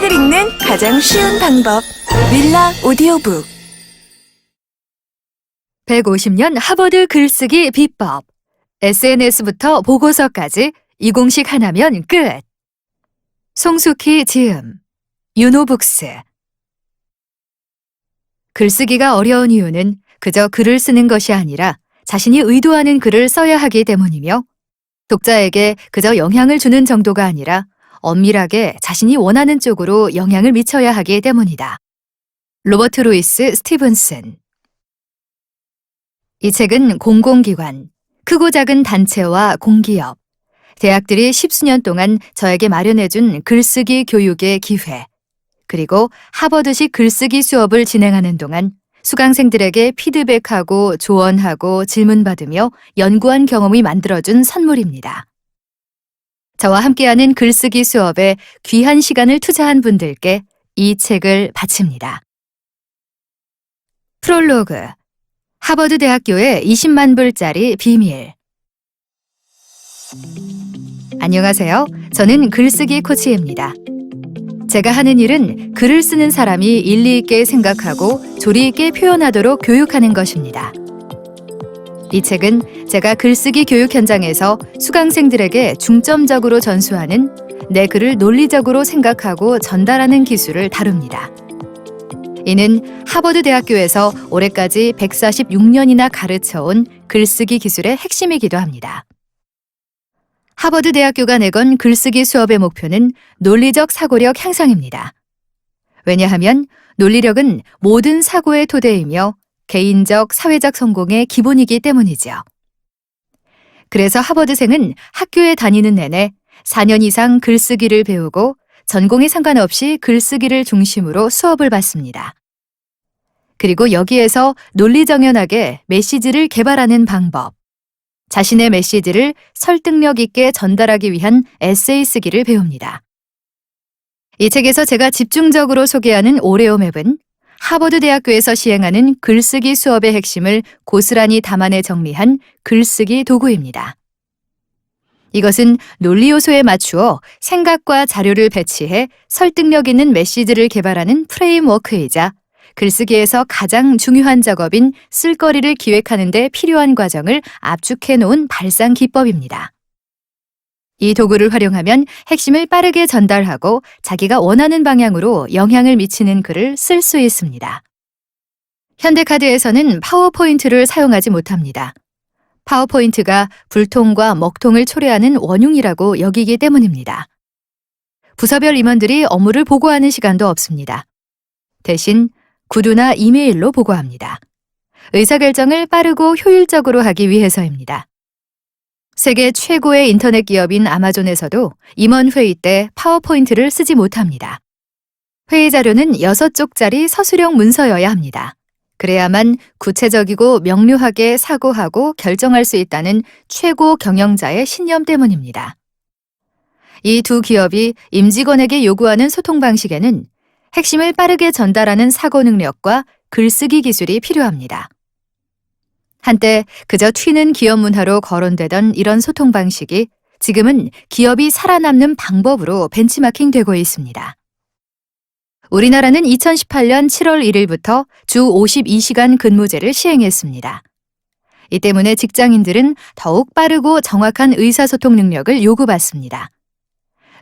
책을 읽는 가장 쉬운 방법. 윌라 오디오북. 150년 하버드 글쓰기 비법. SNS부터 보고서까지 이공식 하나면 끝. 송숙희 지음. 유노북스. 글쓰기가 어려운 이유는 그저 글을 쓰는 것이 아니라 자신이 의도하는 글을 써야 하기 때문이며, 독자에게 그저 영향을 주는 정도가 아니라 엄밀하게 자신이 원하는 쪽으로 영향을 미쳐야 하기 때문이다. 로버트 루이스 스티븐슨. 이 책은 공공기관, 크고 작은 단체와 공기업, 대학들이 10수년 동안 저에게 마련해준 글쓰기 교육의 기회, 그리고 하버드식 글쓰기 수업을 진행하는 동안 수강생들에게 피드백하고 조언하고 질문받으며 연구한 경험이 만들어준 선물입니다. 저와 함께하는 글쓰기 수업에 귀한 시간을 투자한 분들께 이 책을 바칩니다. 프롤로그. 하버드 대학교의 20만 불짜리 비밀. 안녕하세요. 저는 글쓰기 코치입니다. 제가 하는 일은 글을 쓰는 사람이 일리 있게 생각하고 조리 있게 표현하도록 교육하는 것입니다. 이 책은 제가 글쓰기 교육 현장에서 수강생들에게 중점적으로 전수하는 내 글을 논리적으로 생각하고 전달하는 기술을 다룹니다. 이는 하버드 대학교에서 올해까지 146년이나 가르쳐온 글쓰기 기술의 핵심이기도 합니다. 하버드 대학교가 내건 글쓰기 수업의 목표는 논리적 사고력 향상입니다. 왜냐하면 논리력은 모든 사고의 토대이며 개인적, 사회적 성공의 기본이기 때문이죠. 그래서 하버드생은 학교에 다니는 내내 4년 이상 글쓰기를 배우고 전공에 상관없이 글쓰기를 중심으로 수업을 받습니다. 그리고 여기에서 논리정연하게 메시지를 개발하는 방법, 자신의 메시지를 설득력 있게 전달하기 위한 에세이 쓰기를 배웁니다. 이 책에서 제가 집중적으로 소개하는 오레오맵은 하버드 대학교에서 시행하는 글쓰기 수업의 핵심을 고스란히 담아내 정리한 글쓰기 도구입니다. 이것은 논리 요소에 맞추어 생각과 자료를 배치해 설득력 있는 메시지를 개발하는 프레임워크이자 글쓰기에서 가장 중요한 작업인 쓸거리를 기획하는 데 필요한 과정을 압축해 놓은 발상 기법입니다. 이 도구를 활용하면 핵심을 빠르게 전달하고 자기가 원하는 방향으로 영향을 미치는 글을 쓸 수 있습니다. 현대카드에서는 파워포인트를 사용하지 못합니다. 파워포인트가 불통과 먹통을 초래하는 원흉이라고 여기기 때문입니다. 부서별 임원들이 업무를 보고하는 시간도 없습니다. 대신 구두나 이메일로 보고합니다. 의사결정을 빠르고 효율적으로 하기 위해서입니다. 세계 최고의 인터넷 기업인 아마존에서도 임원 회의 때 파워포인트를 쓰지 못합니다. 회의 자료는 6쪽짜리 서술형 문서여야 합니다. 그래야만 구체적이고 명료하게 사고하고 결정할 수 있다는 최고 경영자의 신념 때문입니다. 이 두 기업이 임직원에게 요구하는 소통 방식에는 핵심을 빠르게 전달하는 사고 능력과 글쓰기 기술이 필요합니다. 한때 그저 튀는 기업 문화로 거론되던 이런 소통 방식이 지금은 기업이 살아남는 방법으로 벤치마킹되고 있습니다. 우리나라는 2018년 7월 1일부터 주 52시간 근무제를 시행했습니다. 이 때문에 직장인들은 더욱 빠르고 정확한 의사소통 능력을 요구받습니다.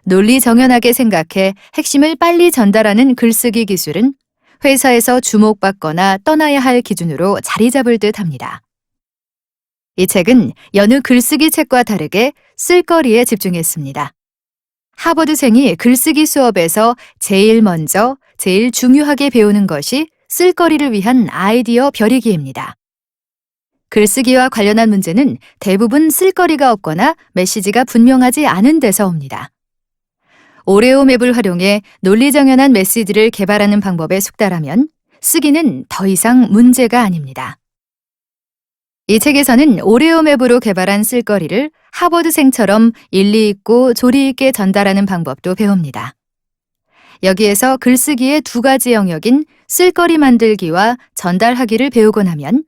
논리정연하게 생각해 핵심을 빨리 전달하는 글쓰기 기술은 회사에서 주목받거나 떠나야 할 기준으로 자리 잡을 듯 합니다. 이 책은 여느 글쓰기 책과 다르게 쓸거리에 집중했습니다. 하버드생이 글쓰기 수업에서 제일 먼저, 제일 중요하게 배우는 것이 쓸거리를 위한 아이디어 벼리기입니다. 글쓰기와 관련한 문제는 대부분 쓸거리가 없거나 메시지가 분명하지 않은 데서 옵니다. 오레오맵을 활용해 논리정연한 메시지를 개발하는 방법에 숙달하면 쓰기는 더 이상 문제가 아닙니다. 이 책에서는 오레오맵으로 개발한 쓸거리를 하버드생처럼 일리 있고 조리 있게 전달하는 방법도 배웁니다. 여기에서 글쓰기의 두 가지 영역인 쓸거리 만들기와 전달하기를 배우고 나면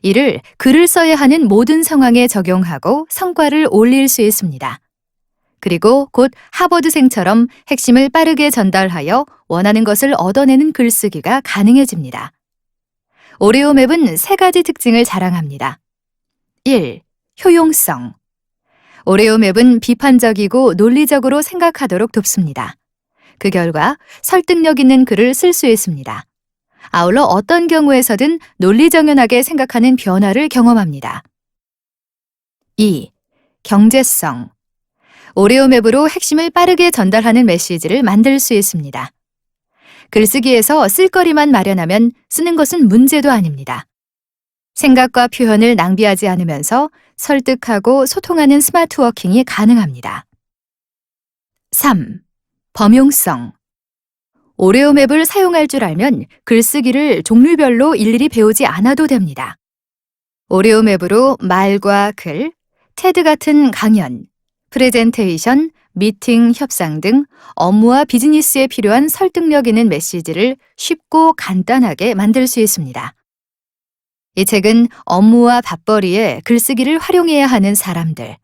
이를 글을 써야 하는 모든 상황에 적용하고 성과를 올릴 수 있습니다. 그리고 곧 하버드생처럼 핵심을 빠르게 전달하여 원하는 것을 얻어내는 글쓰기가 가능해집니다. 오레오맵은 3가지 특징을 자랑합니다. 1. 효용성. 오레오맵은 비판적이고 논리적으로 생각하도록 돕습니다. 그 결과 설득력 있는 글을 쓸 수 있습니다. 아울러 어떤 경우에서든 논리정연하게 생각하는 변화를 경험합니다. 2. 경제성. 오레오맵으로 핵심을 빠르게 전달하는 메시지를 만들 수 있습니다. 글쓰기에서 쓸거리만 마련하면 쓰는 것은 문제도 아닙니다. 생각과 표현을 낭비하지 않으면서 설득하고 소통하는 스마트 워킹이 가능합니다. 3. 범용성. 오레오맵을 사용할 줄 알면 글쓰기를 종류별로 일일이 배우지 않아도 됩니다. 오레오맵으로 말과 글, 테드 같은 강연, 프레젠테이션, 미팅, 협상 등 업무와 비즈니스에 필요한 설득력 있는 메시지를 쉽고 간단하게 만들 수 있습니다. 이 책은 업무와 밥벌이에 글쓰기를 활용해야 하는 사람들,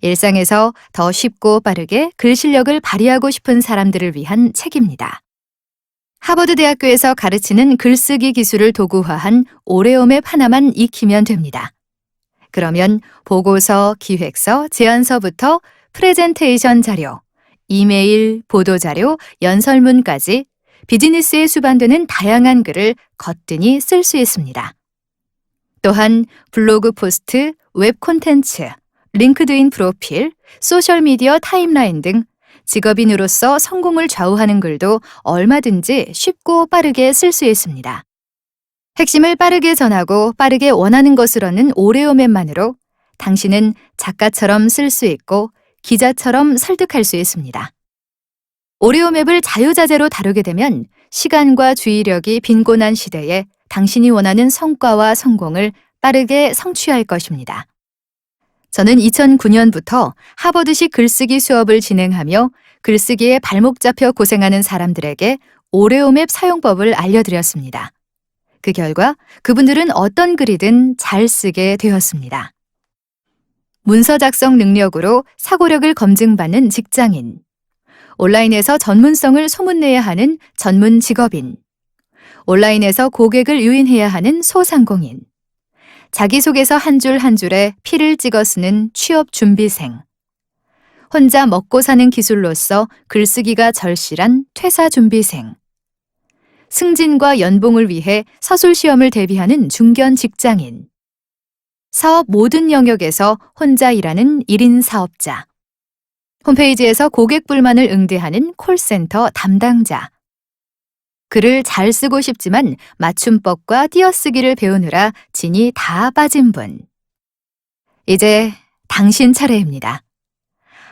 일상에서 더 쉽고 빠르게 글 실력을 발휘하고 싶은 사람들을 위한 책입니다. 하버드 대학교에서 가르치는 글쓰기 기술을 도구화한 오레오맵 하나만 익히면 됩니다. 그러면 보고서, 기획서, 제안서부터 프레젠테이션 자료, 이메일, 보도자료, 연설문까지 비즈니스에 수반되는 다양한 글을 거뜬히 쓸 수 있습니다. 또한 블로그 포스트, 웹 콘텐츠, 링크드인 프로필, 소셜미디어 타임라인 등 직업인으로서 성공을 좌우하는 글도 얼마든지 쉽고 빠르게 쓸 수 있습니다. 핵심을 빠르게 전하고 빠르게 원하는 것을 얻는 오레오맵만으로 당신은 작가처럼 쓸 수 있고 기자처럼 설득할 수 있습니다. 오레오맵을 자유자재로 다루게 되면 시간과 주의력이 빈곤한 시대에 당신이 원하는 성과와 성공을 빠르게 성취할 것입니다. 저는 2009년부터 하버드식 글쓰기 수업을 진행하며 글쓰기에 발목 잡혀 고생하는 사람들에게 오레오맵 사용법을 알려드렸습니다. 그 결과 그분들은 어떤 글이든 잘 쓰게 되었습니다. 문서 작성 능력으로 사고력을 검증받는 직장인, 온라인에서 전문성을 소문내야 하는 전문 직업인, 온라인에서 고객을 유인해야 하는 소상공인, 자기소개서 한 줄 한 줄에 피를 찍어 쓰는 취업 준비생, 혼자 먹고 사는 기술로서 글쓰기가 절실한 퇴사 준비생, 승진과 연봉을 위해 서술시험을 대비하는 중견 직장인, 사업 모든 영역에서 혼자 일하는 1인 사업자, 홈페이지에서 고객 불만을 응대하는 콜센터 담당자, 글을 잘 쓰고 싶지만 맞춤법과 띄어쓰기를 배우느라 진이 다 빠진 분. 이제 당신 차례입니다.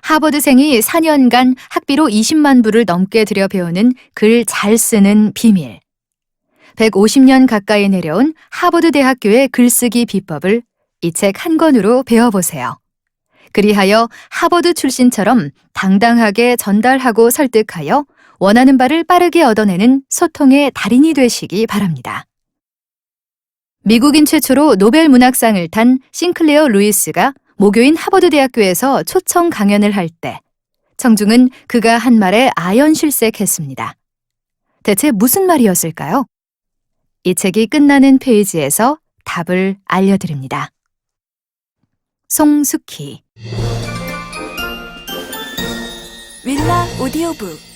하버드생이 4년간 학비로 20만 불을 넘게 들여 배우는 글 잘 쓰는 비밀. 150년 가까이 내려온 하버드 대학교의 글쓰기 비법을 이 책 한 권으로 배워보세요. 그리하여 하버드 출신처럼 당당하게 전달하고 설득하여 원하는 바를 빠르게 얻어내는 소통의 달인이 되시기 바랍니다. 미국인 최초로 노벨 문학상을 탄 싱클레어 루이스가 모교인 하버드 대학교에서 초청 강연을 할 때 청중은 그가 한 말에 아연실색했습니다. 대체 무슨 말이었을까요? 이 책이 끝나는 페이지에서 답을 알려드립니다. 송숙희. 윌라 오디오북